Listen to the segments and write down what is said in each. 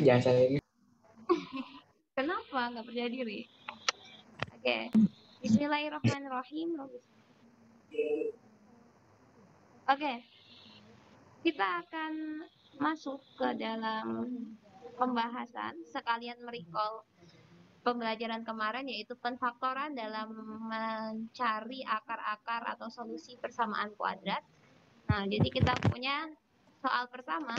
Jangan saya. Kenapa nggak percaya diri? Oke. Bismillahirrahmanirrahim. Oke. Kita akan masuk ke dalam pembahasan sekalian merecall pembelajaran kemarin, yaitu penfaktoran dalam mencari akar-akar atau solusi persamaan kuadrat. Nah, jadi kita punya soal pertama,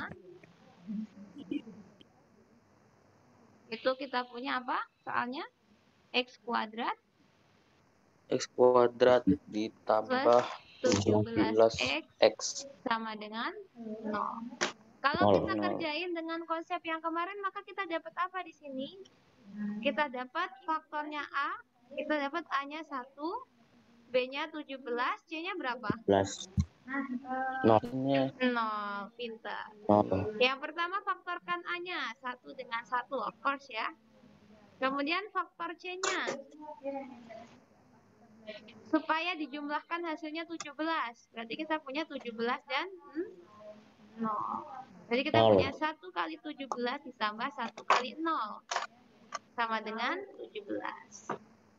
itu kita punya apa soalnya? X kuadrat ditambah plus 17x 17x sama dengan 0. Kalau kita kerjain dengan konsep yang kemarin, maka kita dapat apa di sini? Kita dapat faktornya A, kita dapat A-nya 1, B-nya 17, C-nya berapa? 0. 0, pintar. Yang pertama faktorkan A-nya, 1 dengan 1, of course ya. Kemudian faktor C-nya. Supaya dijumlahkan hasilnya 17. Berarti kita punya 17 dan 0. Jadi kita punya 1 kali 17 ditambah 1 kali 0. Sama dengan 17.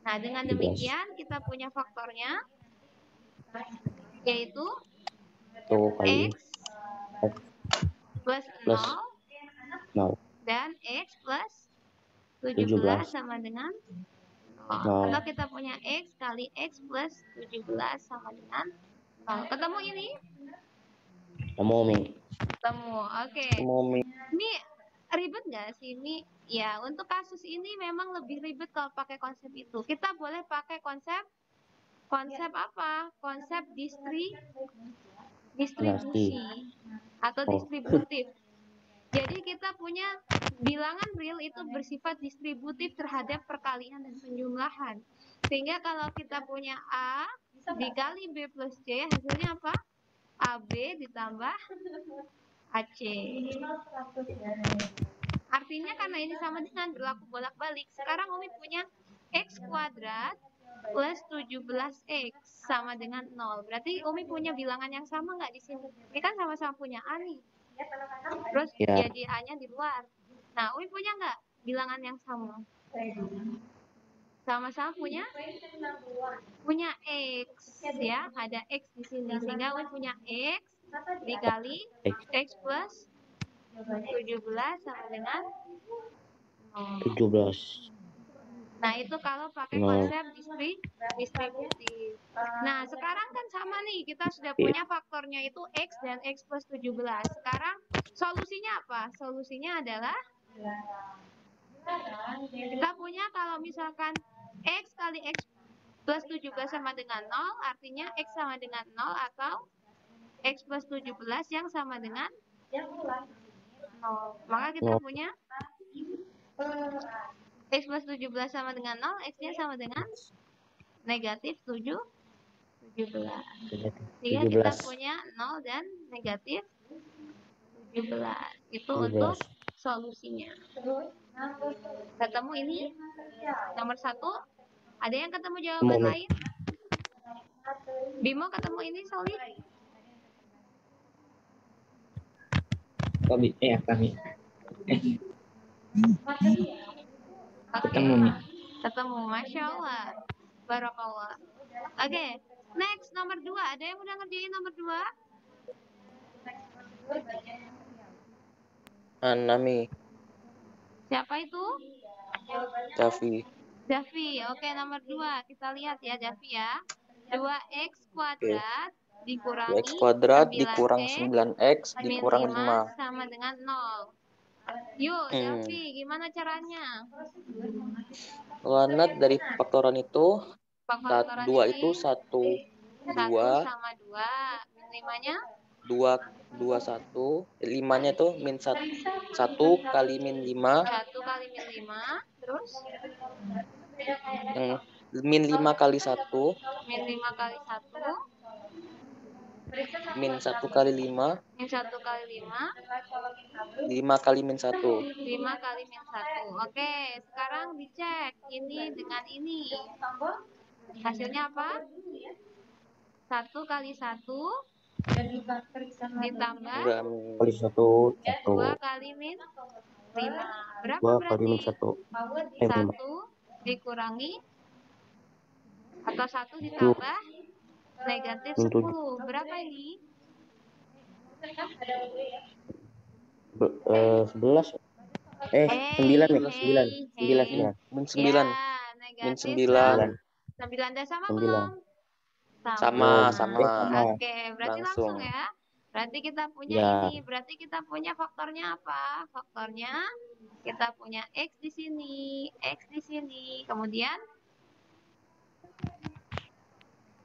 Nah, dengan demikian kita punya faktornya, yaitu X plus 0 dan X plus 17 sama dengan 0. Atau kita punya X kali X plus 17 sama dengan 0. Ketemu ini? Ketemu. Oke. Ini ribet nggak sih ini? Ya, untuk kasus ini memang lebih ribet kalau pakai konsep itu. Kita boleh pakai konsep apa? Konsep distribusi atau distributif. Jadi kita punya bilangan real itu bersifat distributif terhadap perkalian dan penjumlahan. Sehingga kalau kita punya A dikali B plus C, hasilnya apa? AB ditambah AC. Artinya karena ini sama dengan berlaku bolak-balik, sekarang Umi punya X kuadrat plus 17X sama dengan 0. Berarti Umi punya bilangan yang sama nggak di sini? Ini kan sama-sama punya A nih. Terus jadi A-nya di luar. Nah, Umi punya nggak bilangan yang sama? Sama-sama punya X ya, ada X di sini. Sehingga Umi punya X dikali X plus 17 sama dengan 17. Nah, itu kalau pakai konsep distributif. Nah, sekarang kan sama nih, kita sudah punya faktornya itu X dan X plus 17. Sekarang solusinya apa? Solusinya adalah kita punya kalau misalkan X kali X plus 17 sama dengan 0, artinya X sama dengan 0 atau X plus 17 yang sama dengan 0. Maka kita punya X plus 17 sama dengan 0, X-nya sama dengan negatif 17. Sehingga kita punya 0 dan negatif 17. Itu untuk solusinya. Ketemu ini nomor 1. Ada yang ketemu jawaban lain? Bimo ketemu ini, Soli? Kami. Ketemu, Masya Allah. Barakallah. Oke, next nomor 2. Ada yang udah ngerjain nomor 2? Nami. Siapa itu? Davi. Oke, nomor 2. Kita lihat ya, Davi ya. 2x kuadrat dikurangi 9x dikurang 5 sama dengan 0. Yuk, Davi, gimana caranya? Lanat dari faktoran itu, 2 itu 1, 2 sama 2. Min 5-nya? 2, 1. 5-nya itu min 1 kali min 5. 1 kali min 5. Terus? Yang min 5 kali 1. Min 5 kali 1. Min 1 kali 5. Min 1 kali 5. 5 kali min 1. 5 kali min 1. Oke, sekarang dicek ini dengan ini. Hasilnya apa? 1 kali 1 ditambah kali 1, 2 kali min 5. Berapa 2 kali min berarti? 1. 1 dikurangi atau 1 ditambah negatif Min 7. 10. Berapa ini? 11. 9 nih. 9. Min 9. Ya, Min negatif 9. 9. Udah sama 9. belum? Sama. Oke, berarti langsung ya. Berarti kita punya Ya. ini. Berarti kita punya faktornya apa? Faktornya kita punya X di sini, X di sini. Kemudian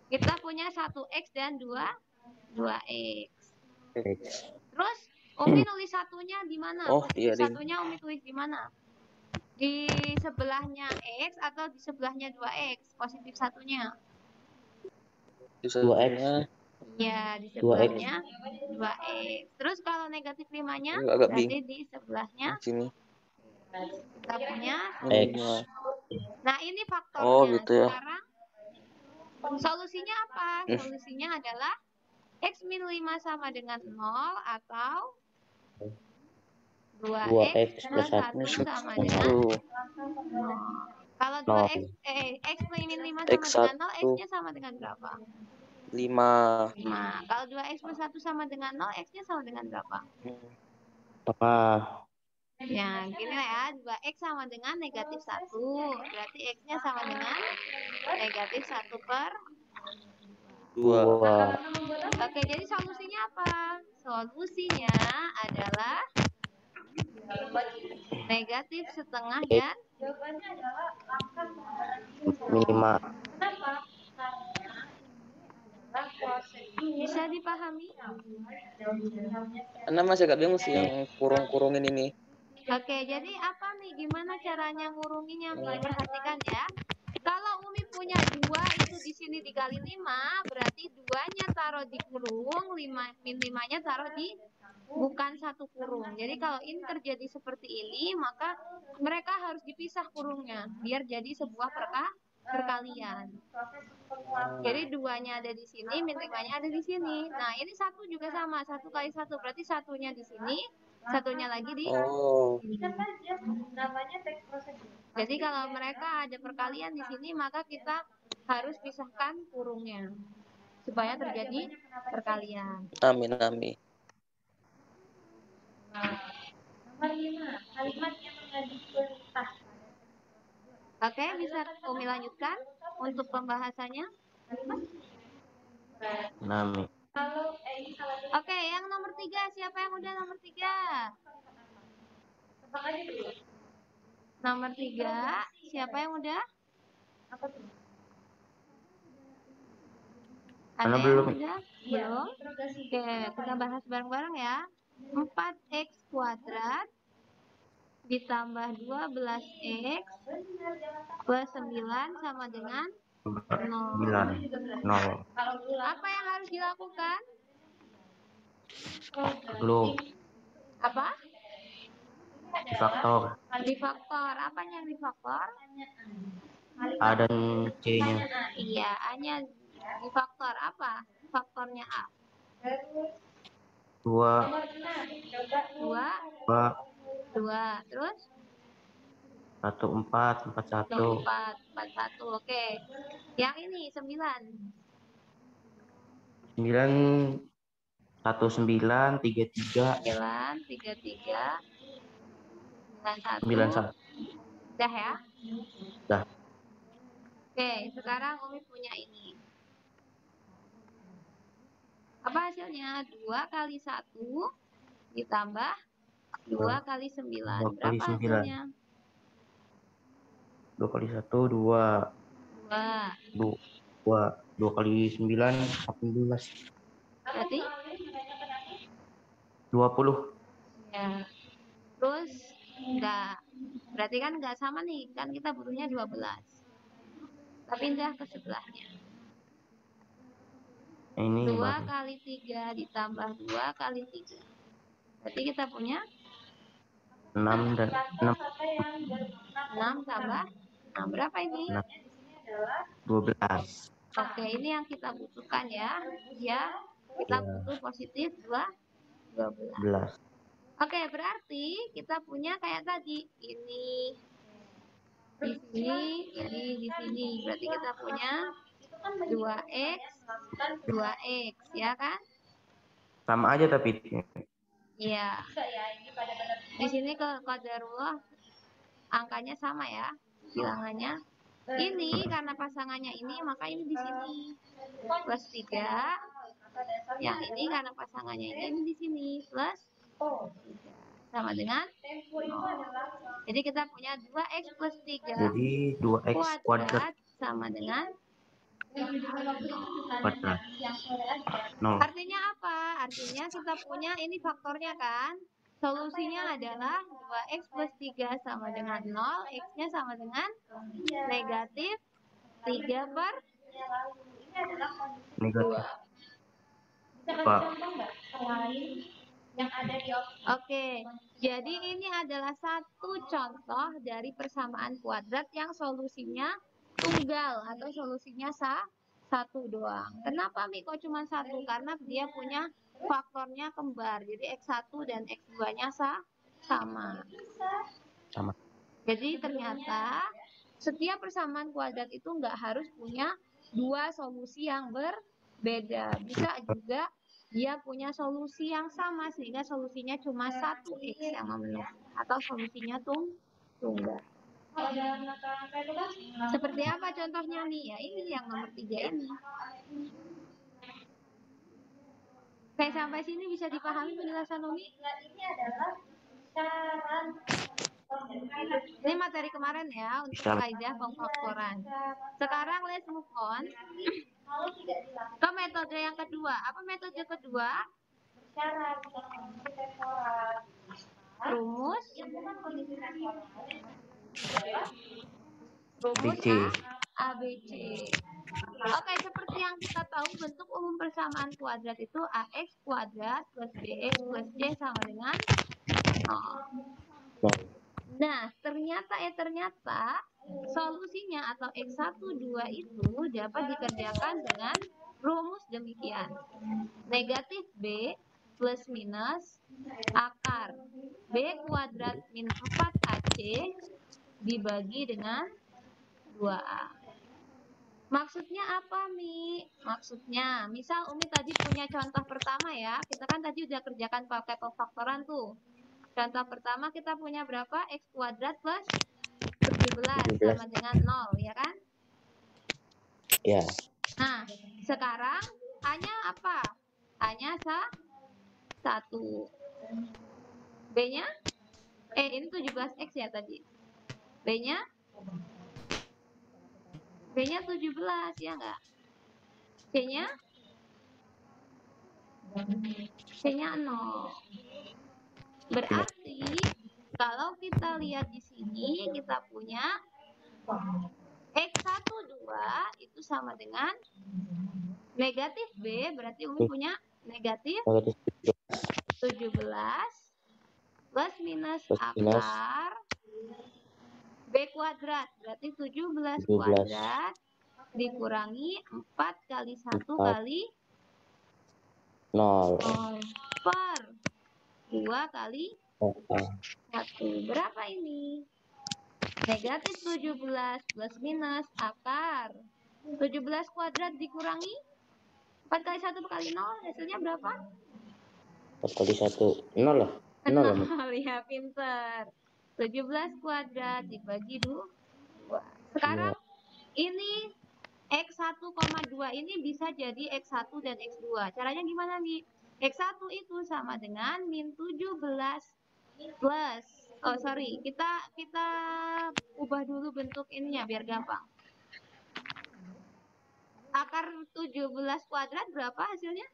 kita punya 1X dan 2X. Terus Umi nulis satunya di mana? Oh, iya, Satunya Umi tulis di mana? Di sebelahnya X atau di sebelahnya 2X? Positif satunya. Di sebelahnya. Ya, di sebelahnya 2X. Terus kalau negatif 5-nya Agak berarti di sebelahnya sini. kita punya X. Nah, ini faktornya. Oh, gitu ya. Sekarang solusinya apa? Solusinya adalah X min 5 sama dengan 0 atau 2X plus 1 sama dengan 0. Kalau 2X, X min 5 sama dengan 0, X-nya sama dengan berapa? 5. Nah, kalau 2X plus 1 sama dengan 0, X-nya sama dengan berapa? Apa? Ya, gini ya, 2X sama dengan negatif 1. Berarti X-nya sama dengan negatif 1 per 2. Oke, jadi solusinya apa? Solusinya adalah negatif setengah dan Min 5. bisa dipahami? Karena masih agak bingung sih yang kurung-kurungin ini. Oke, jadi apa nih? Gimana caranya ngurunginnya? Perhatikan ya. Kalau Umi punya 2 itu di sini dikali 5, berarti 2-nya taruh di kurung, min 5-nya taruh di bukan satu kurung. Jadi kalau ini terjadi seperti ini, maka mereka harus dipisah kurungnya biar jadi sebuah perkalian. Jadi 2-nya ada di sini, min 5-nya ada di sini. Nah, ini 1 juga sama, 1 kali 1 berarti satunya di sini, satunya lagi di Jadi kalau mereka ada perkalian di sini, maka kita harus pisahkan kurungnya supaya terjadi perkalian. Amin, amin. Oke, bisa Umi lanjutkan untuk pembahasannya. Nami. Oke, yang nomor 3, siapa yang udah nomor 3? Nomor 3, siapa yang udah? Ada yang belum? udah? Belum? Oke, kita bahas bareng-bareng ya. 4x kuadrat ditambah 12x plus 9 sama dengan 0. 0. Apa yang harus dilakukan? Belum. Apa? Difaktor. Difaktor. Apanya yang difaktor? A dan C-nya. Iya, A-nya difaktor. Apa faktornya A? 2. 2. 2. Terus? 1, 4, 4, 1. 4, 4, 1. Oke. Yang ini 9. 9, 1, 9, 3, 3. 9, 3, 3. 9, 9, 1. 1. Udah ya? Udah. Oke, sekarang Umi punya ini. Apa hasilnya? 2 kali 1 ditambah 2 kali 9. 2 kali Berapa 9. hasilnya? 2 kali 1, 2. 2 kali 9, 18. Berarti? 20. Ya. Terus enggak. Berarti kan enggak sama nih. Kan kita butuhnya 12. Kita pindah ke sebelahnya. Ini 2 kali 3 ditambah 2 kali 3. Berarti kita punya 6 dan 6. 6 tambah 6. Berapa ini? 12. Oke, ini yang kita butuhkan ya. Ya, kita butuh positif 12. Oke, berarti kita punya kayak tadi. Ini di sini, ini di sini. Berarti kita punya 2x, 2x, ya kan? Sama aja tapi Iya. Di sini ke qadarullah angkanya sama ya, bilangannya. Ini karena pasangannya ini, maka ini di sini plus 3. Yang ini karena pasangannya ini di sini plus 3. Sama dengan 0. Jadi kita punya 2x plus 3 jadi 2x kuadrat sama dengan kuadrat 0. Artinya apa? Artinya kita punya ini faktornya kan? Solusinya adalah 2x plus 3 sama dengan 0, x-nya sama dengan negatif 3 per Negatif 2. Oke, jadi ini adalah satu contoh dari persamaan kuadrat yang solusinya tunggal atau solusinya satu doang. Kenapa Mi kok cuma satu? Karena dia punya faktornya kembar. Jadi X1 dan X2-nya sama. Sama. Jadi ternyata setiap persamaan kuadrat itu nggak harus punya dua solusi yang berbeda. Bisa juga dia punya solusi yang sama sehingga solusinya cuma 1x yang memenuhi atau solusinya tunggal. Seperti apa contohnya nih? Ya ini yang nomor 3 ini. Kayak sampai sini bisa dipahami penjelasan Umi? Ini materi kemarin ya untuk kaidah pengfaktoran. Sekarang let's move on ke metode yang kedua. Apa metode kedua? Rumus ABC. ABC. Oke, seperti yang kita tahu bentuk umum persamaan kuadrat itu AX kuadrat plus BX plus C sama dengan 0. Nah, ternyata solusinya atau X1, 2 itu dapat dikerjakan dengan rumus demikian. Negatif B plus minus akar B kuadrat min 4AC dibagi dengan 2A. Maksudnya apa, Mi? Maksudnya, misal Umi tadi punya contoh pertama ya. Kita kan tadi udah kerjakan pakai pengfaktoran tuh. Contoh pertama kita punya berapa? X kuadrat plus 17 sama dengan 0, ya kan? Ya. Nah, sekarang A-nya apa? A-nya 1. B-nya? Ini 17X ya tadi. B-nya? B-nya 17, ya enggak? C-nya? C-nya 0. Berarti kalau kita lihat di sini kita punya X1, 2 itu sama dengan negatif B, berarti Umi punya negatif 17 plus minus akar B kuadrat, berarti 17 kuadrat dikurangi 4 kali 1 kali 0 per 2 kali 1. Berapa ini? Negatif 17 plus minus akar 17 kuadrat dikurangi 4 kali 1 kali 0, hasilnya berapa? 4 kali 1, 0 lah. 0, ya pinter. 17 kuadrat dibagi 2. Sekarang ini X1,2 ini bisa jadi X1 dan X2. Caranya gimana nih? X1 itu sama dengan min 17 plus, kita ubah dulu bentuk ininya biar gampang. Akar 17 kuadrat berapa hasilnya?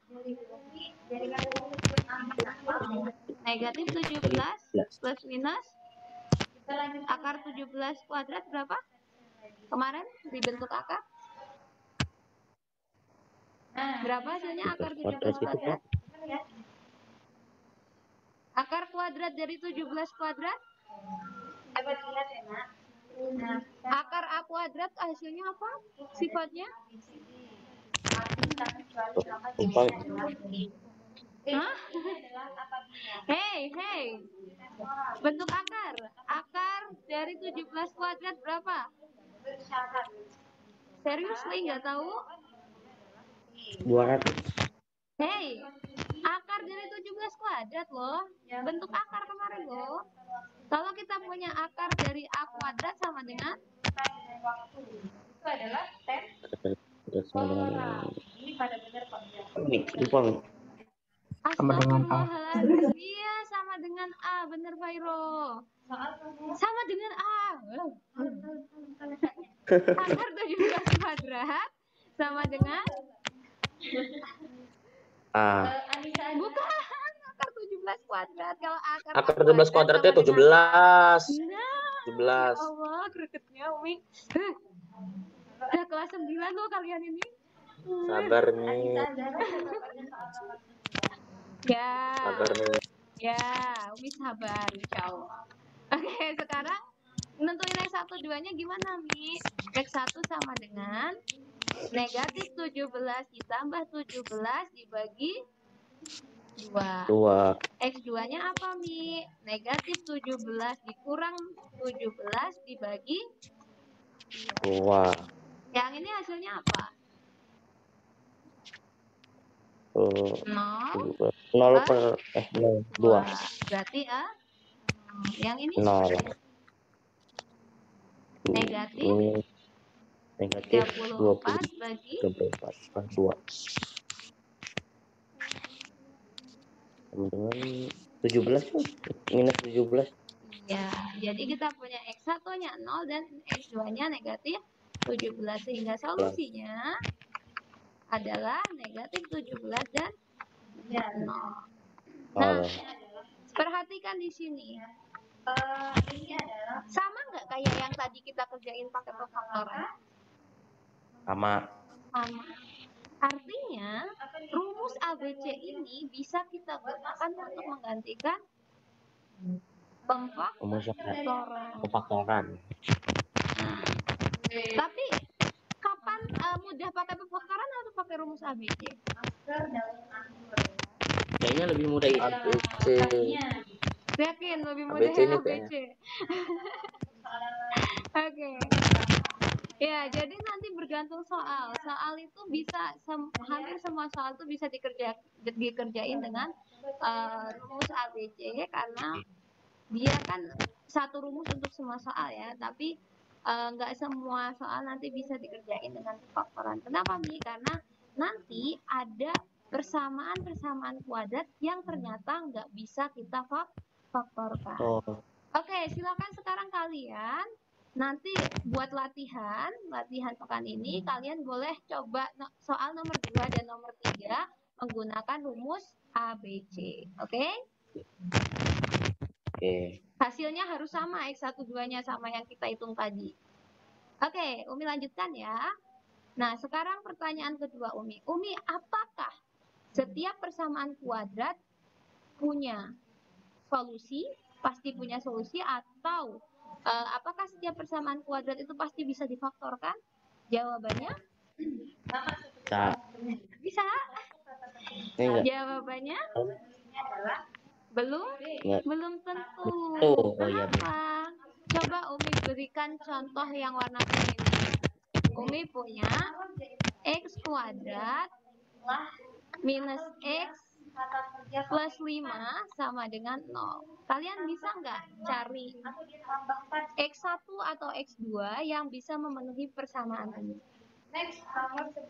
Negatif 17 plus minus akar 17 kuadrat berapa? Kemarin dibentuk akar? Berapa hasilnya akar 17 kuadrat? Akar kuadrat dari 17 kuadrat? Akar A kuadrat hasilnya apa? Sifatnya? Hah? Hei. Bentuk akar. Akar dari 17 kuadrat berapa? Serius Li nggak tahu? 200. Hei, akar dari 17 kuadrat loh. Bentuk akar kemarin loh. Kalau kita punya akar dari A kuadrat sama dengan itu adalah 10 Lupa. Sama dengan A. Astagfirullahaladzim. Iya, sama dengan A. Bener, Fairo. Sama dengan A. Akar 17 kuadrat sama dengan A. bukan akar 17 kuadrat. Kalau akar A Akar 17 kuadratnya sama 17. dengan- 17. Ya Allah, gregetnya Umi. Udah kelas 9 loh kalian ini. Sabar nih. Ya. Sabar nih. Ya, Umi sabar, insya Allah. Oke, sekarang nentuin X1 2-nya gimana, Mi? X1 sama dengan negatif 17 ditambah 17 dibagi 2. X2-nya apa, Mi? Negatif 17 dikurang 17 dibagi 2. Yang ini hasilnya apa? 0. 0 per 2. Berarti yang ini 0. negatif Negatif 24 bagi 24 per 2. Sama dengan 17 minus 17. ya. Jadi kita punya X1-nya 0 dan X2-nya negatif 17 sehingga solusinya adalah negatif 17 dan 0. Nah, perhatikan di sini. Ini adalah sama nggak kayak yang tadi kita kerjain pakai pemfaktoran? Sama. Artinya rumus ABC ini bisa kita gunakan untuk menggantikan pemfaktoran. Nah, tapi kapan mudah pakai pemfaktoran atau pakai rumus ABC? Kayaknya lebih mudah itu. ABC. Yakin lebih mudah ABC yang ini ABC. Oke. Ya, jadi nanti bergantung soal. Soal itu bisa hampir semua soal itu bisa dikerjain dengan rumus ABC karena dia kan satu rumus untuk semua soal ya, tapi nggak semua soal nanti bisa dikerjain dengan pemfaktoran. Kenapa Mi? Karena nanti ada persamaan kuadrat yang ternyata nggak bisa kita faktorkan. Oke, silakan sekarang kalian nanti buat latihan pekan ini kalian boleh coba soal nomor 2 dan nomor 3 menggunakan rumus ABC. Oke? Oke. Hasilnya harus sama, X1 2-nya sama yang kita hitung tadi. Oke, Umi lanjutkan ya. Nah, sekarang pertanyaan kedua Umi. Umi, apakah setiap persamaan kuadrat punya solusi? Pasti punya solusi atau apakah setiap persamaan kuadrat itu pasti bisa difaktorkan? Jawabannya? Bisa. Jawabannya belum tentu. Kenapa? Coba Umi berikan contoh yang warna kuning. Umi punya X kuadrat minus X plus 5 sama dengan 0. Kalian bisa nggak cari X1 atau X2 yang bisa memenuhi persamaan ini? Next, nomor 11.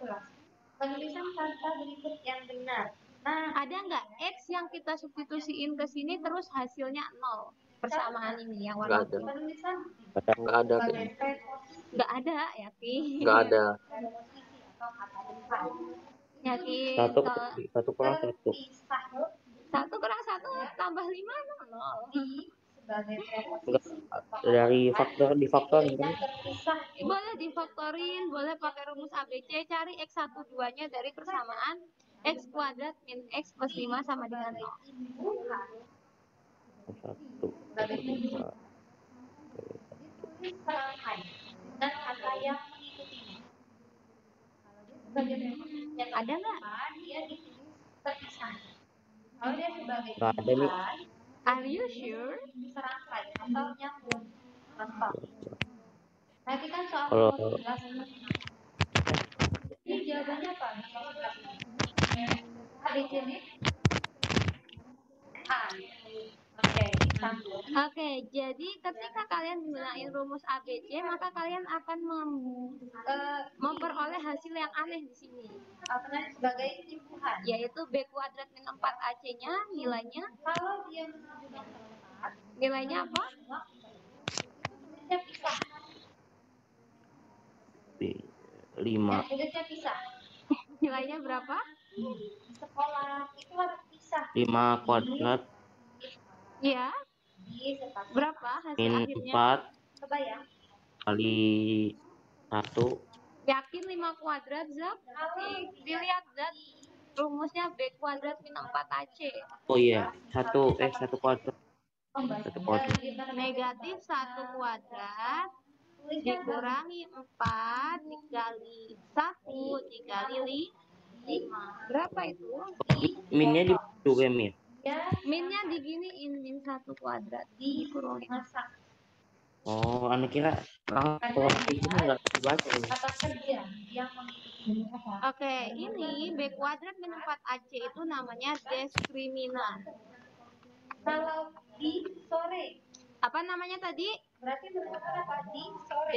Penulisan kata berikut yang benar. Nah, ada nggak X yang kita substitusiin ke sini terus hasilnya 0? Persamaan ini yang warna kuning. Nggak ada. Nggak ada, yakin? Nggak ada. Yakin? 1 kurang 1. 1 kurang 1 tambah 5 0. Dari difaktorin kan? Boleh difaktorin, boleh pakai rumus ABC, cari X1 2-nya dari persamaan X kuadrat min X plus 5 sama dengan 0. 1. Dan kata yang mengikutinya. Ada nggak? Dia ditulis terpisah. Kalau dia sebagai Nggak ada nih. Are you sure? Serangkai atau nyambung. Nanti kan soal Kalau 15. Ini jawabannya apa? A, B, C, D? A. Oke, jadi ketika kalian gunain rumus ABC, maka kalian akan memperoleh hasil yang aneh di sini. Sebagai kesimpulan, yaitu B kuadrat min 4AC-nya nilainya, kalau dia menunjukkan tempat, nilainya apa? Tulisnya pisah. 5. Tulisnya pisah. Nilainya berapa? Di sekolah itu harus pisah. 5 kuadrat Iya. Berapa hasil min akhirnya? 4 Kebayang? kali 1. Yakin 5 kuadrat, Zak? Dilihat, Zak. Rumusnya B kuadrat min 4AC. Oh iya, 1 kuadrat. 1 kuadrat. Negatif 1 kuadrat dikurangi 4 dikali 1 dikali 5. Berapa itu? Minnya di juga min. Minnya diginiin, min 1 kuadrat dikurangi. Oh, anda kira kalau ini nggak dibaca ini. Oke, ini B kuadrat min 4AC itu namanya diskriminan. Kalau di sore, apa namanya tadi? Berarti benar apa? Di sore.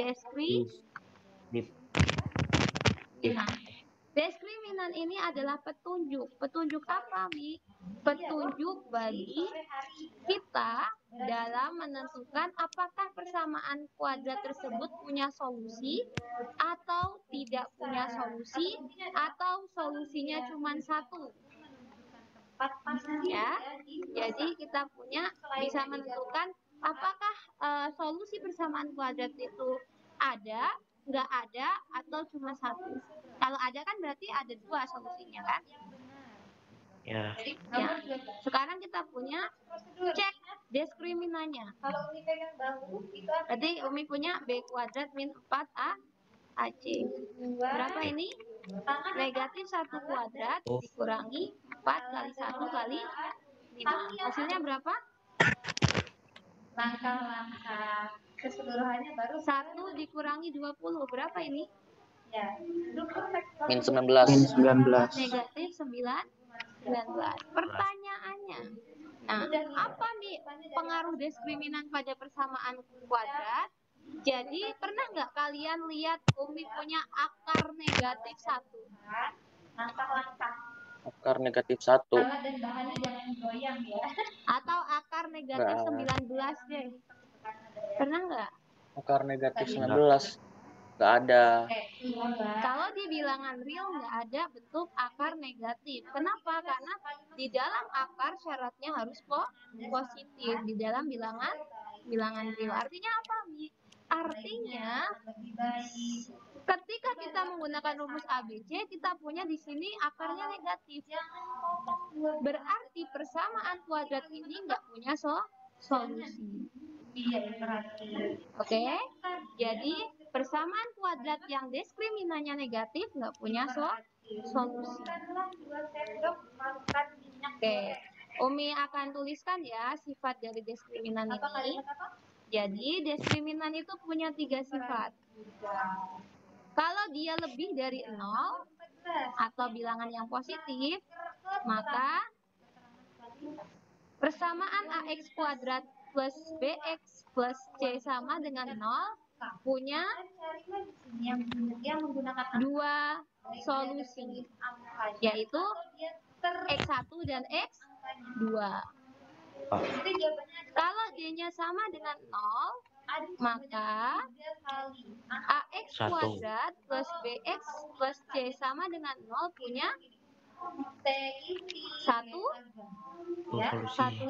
Diskriminan ini adalah petunjuk. Petunjuk apa, Mi? Petunjuk bagi kita dalam menentukan apakah persamaan kuadrat tersebut punya solusi atau tidak punya solusi atau solusinya cuma satu. Ya, jadi kita bisa menentukan apakah solusi persamaan kuadrat itu ada, nggak ada, atau cuma satu. Kalau ada kan berarti ada 2 solusinya kan? Ya. Ya. Sekarang kita punya cek diskriminannya. Kalau Umi pegang bahu, berarti Umi punya B kuadrat min 4A AC. Berapa ini? Negatif 1 kuadrat dikurangi 4 kali 1 kali 5. Hasilnya berapa? Langkah-langkah keseluruhannya baru 1 dikurangi 20. Berapa ini? Ya. Min 19. Min 19. Negatif 19. Pertanyaannya, nah, apa nih pengaruh diskriminan pada persamaan kuadrat? Jadi, pernah nggak kalian lihat Umi punya akar negatif 1? Langkah-langkah. Akar negatif 1. Alat dan bahannya jangan goyang ya. Atau akar negatif 19 deh. Pernah nggak? Akar negatif 19. Nggak ada. Kalau di bilangan real nggak ada bentuk akar negatif. Kenapa? Karena di dalam akar syaratnya harus positif. Di dalam bilangan real. Artinya apa, Mi? Artinya ketika kita menggunakan rumus ABC, kita punya di sini akarnya negatif. Berarti persamaan kuadrat ini nggak punya solusi. Oke, jadi persamaan kuadrat yang diskriminannya negatif nggak punya solusi. Oke, Umi akan tuliskan ya sifat dari diskriminan ini. Jadi diskriminan itu punya 3 sifat. Kalau dia lebih dari 0 atau bilangan yang positif, maka persamaan AX kuadrat plus BX plus C sama dengan 0 punya 2 solusi, yaitu X1 dan X2. Kalau D-nya sama dengan 0, maka AX kuadrat plus BX plus C sama dengan 0 punya satu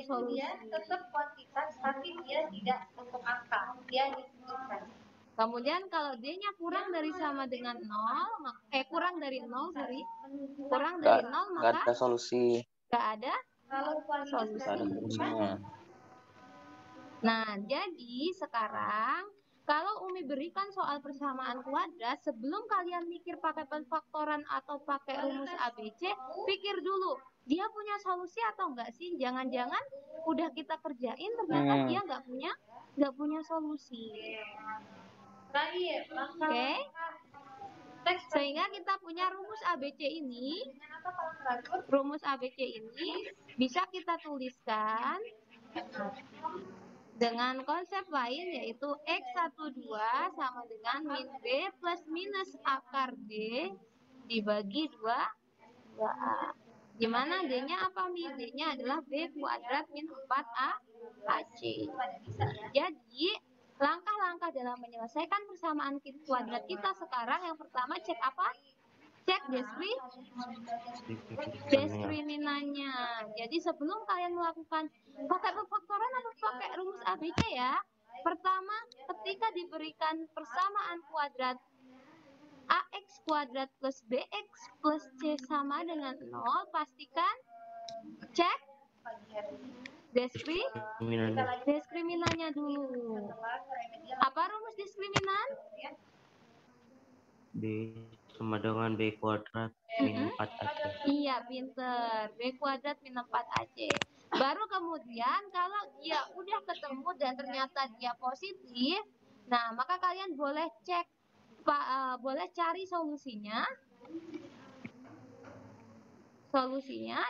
solusi. Dia tetap kuantitas, tapi dia tidak bentuk angka. Dia disebutkan. Kemudian kalau D-nya kurang dari sama dengan 0, kurang dari 0, maka nggak ada solusi. Nggak ada solusi. Nggak ada solusinya. Nah, jadi sekarang Kalau Umi berikan soal persamaan kuadrat, sebelum kalian mikir pakai penfaktoran atau pakai rumus ABC, pikir dulu, dia punya solusi atau enggak sih? Jangan-jangan udah kita kerjain ternyata dia nggak punya solusi. Oke? Sehingga kita punya rumus ABC ini. Rumus ABC ini bisa kita tuliskan dengan konsep lain, yaitu X12 sama dengan min B plus minus akar D dibagi 2A. Dimana D-nya apa, Mi? D-nya adalah B kuadrat min 4A AC. Jadi, langkah-langkah dalam menyelesaikan persamaan kuadrat kita sekarang, yang pertama cek apa? Cek diskriminannya. Jadi sebelum kalian melakukan pakai pemfaktoran atau pakai rumus ABC ya. Pertama, ketika diberikan persamaan kuadrat AX kuadrat plus BX plus C sama dengan 0, pastikan cek diskriminannya dulu. Apa rumus diskriminan? B sama dengan B kuadrat min 4AC. Iya, pinter. B kuadrat min 4AC. Baru kemudian kalau dia udah ketemu dan ternyata dia positif, nah maka kalian boleh cek, boleh cari solusinya.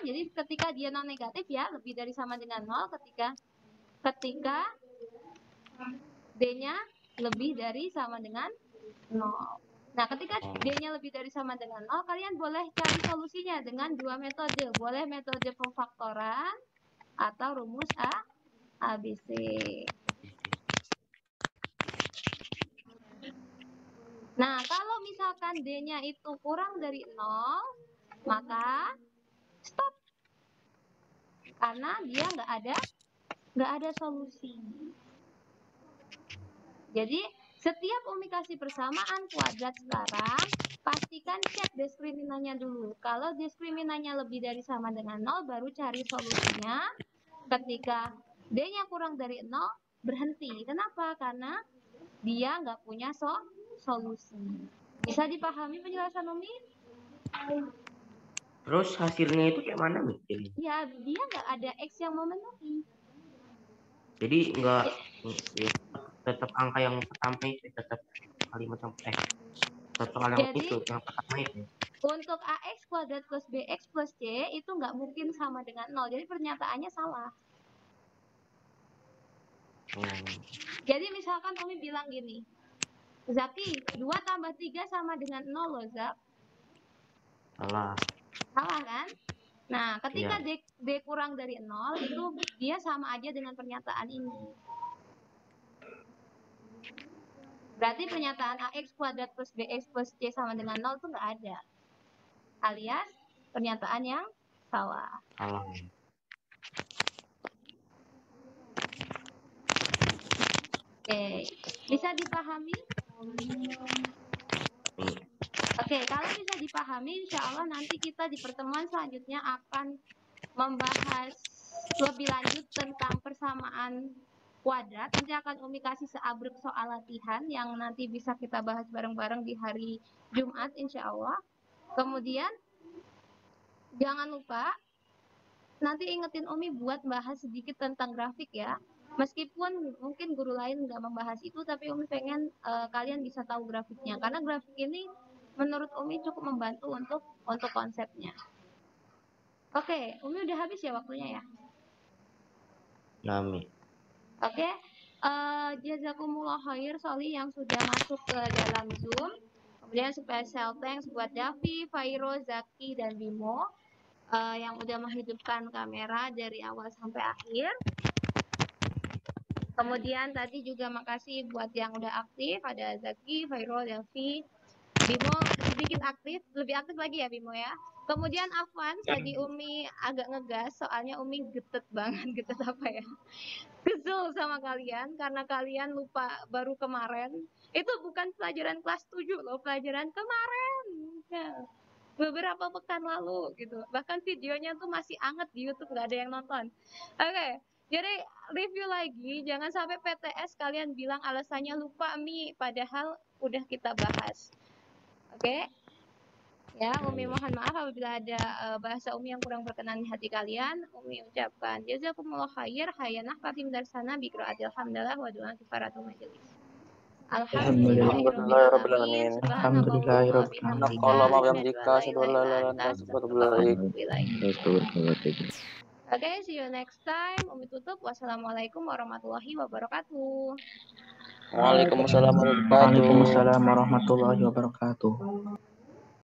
Jadi ketika dia non negatif ya, lebih dari sama dengan 0, ketika D-nya lebih dari sama dengan 0. Nah, ketika D-nya lebih dari sama dengan 0, kalian boleh cari solusinya dengan dua metode. Boleh metode pemfaktoran atau rumus ABC. Nah, kalau misalkan D-nya itu kurang dari 0, maka stop. Karena dia nggak ada solusi. Jadi, setiap Umi kasih persamaan kuadrat sekarang, pastikan cek diskriminannya dulu. Kalau diskriminannya lebih dari sama dengan 0, baru cari solusinya. Ketika D-nya kurang dari 0, berhenti. Kenapa? Karena dia nggak punya solusi. Bisa dipahami penjelasan Umi? Terus hasilnya itu kayak mana, Mi? Ya, dia nggak ada X yang memenuhi. Jadi nggak ya, tetap angka yang pertama itu tetap kalimat yang tetap hal yang itu yang pertama itu. Untuk AX kuadrat plus BX plus C itu nggak mungkin sama dengan 0. Jadi pernyataannya salah. Jadi misalkan Umi bilang gini, Zaki, 2 tambah 3 sama dengan 0 loh, Zak. Salah kan? Nah, ketika D kurang dari 0, itu dia sama aja dengan pernyataan ini. Berarti pernyataan AX kuadrat plus BX plus C sama dengan 0 itu nggak ada. Alias pernyataan yang salah. Oke, bisa dipahami? Oke, kalau bisa dipahami, insya Allah nanti kita di pertemuan selanjutnya akan membahas lebih lanjut tentang persamaan kuadrat. Nanti akan Umi kasih seabrek soal latihan yang nanti bisa kita bahas bareng-bareng di hari Jumat, insya Allah. Kemudian, jangan lupa nanti ingetin Umi buat bahas sedikit tentang grafik ya. Meskipun mungkin guru lain nggak membahas itu, tapi Umi pengen kalian bisa tahu grafiknya. Karena grafik ini menurut Umi cukup membantu untuk konsepnya. Oke, Umi udah habis ya waktunya ya? Nami. Oke, jazakumullah khair Soli yang sudah masuk ke dalam Zoom. Kemudian special thanks buat Davi, Fairo, Zaki, dan Bimo yang udah menghidupkan kamera dari awal sampai akhir. Kemudian tadi juga makasih buat yang udah aktif, ada Zaki, Fairo, Davi, Bimo sedikit aktif, lebih aktif lagi ya Bimo ya. Kemudian Afwan, tadi Umi agak ngegas, soalnya Umi getet banget, getet apa ya? Kesel sama kalian, karena kalian lupa baru kemarin. Itu bukan pelajaran kelas 7 loh, pelajaran kemarin. Ya. Beberapa pekan lalu gitu. Bahkan videonya tuh masih anget di YouTube, nggak ada yang nonton. Oke, Jadi review lagi, jangan sampai PTS kalian bilang alasannya lupa Mi, padahal udah kita bahas. Oke? Ya, Umi mohon maaf apabila ada bahasa Umi yang kurang berkenan di hati kalian. Umi ucapkan jazakumullah khair, hayanah fatim darsana biqraatil hamdalah wa du'a kifaratul majelis. Alhamdulillahirabbil alamin. Subhanakallahumma Naqallahu ma bihamdika, bihamdika, asyhadu an la ilaha illa anta, astaghfiruka wa atubu ilaik. Oke, see you next time. Umi tutup. Wassalamualaikum warahmatullahi wabarakatuh. Waalaikumsalam warahmatullahi wabarakatuh. Waalaikumsalam warahmatullahi wabarakatuh.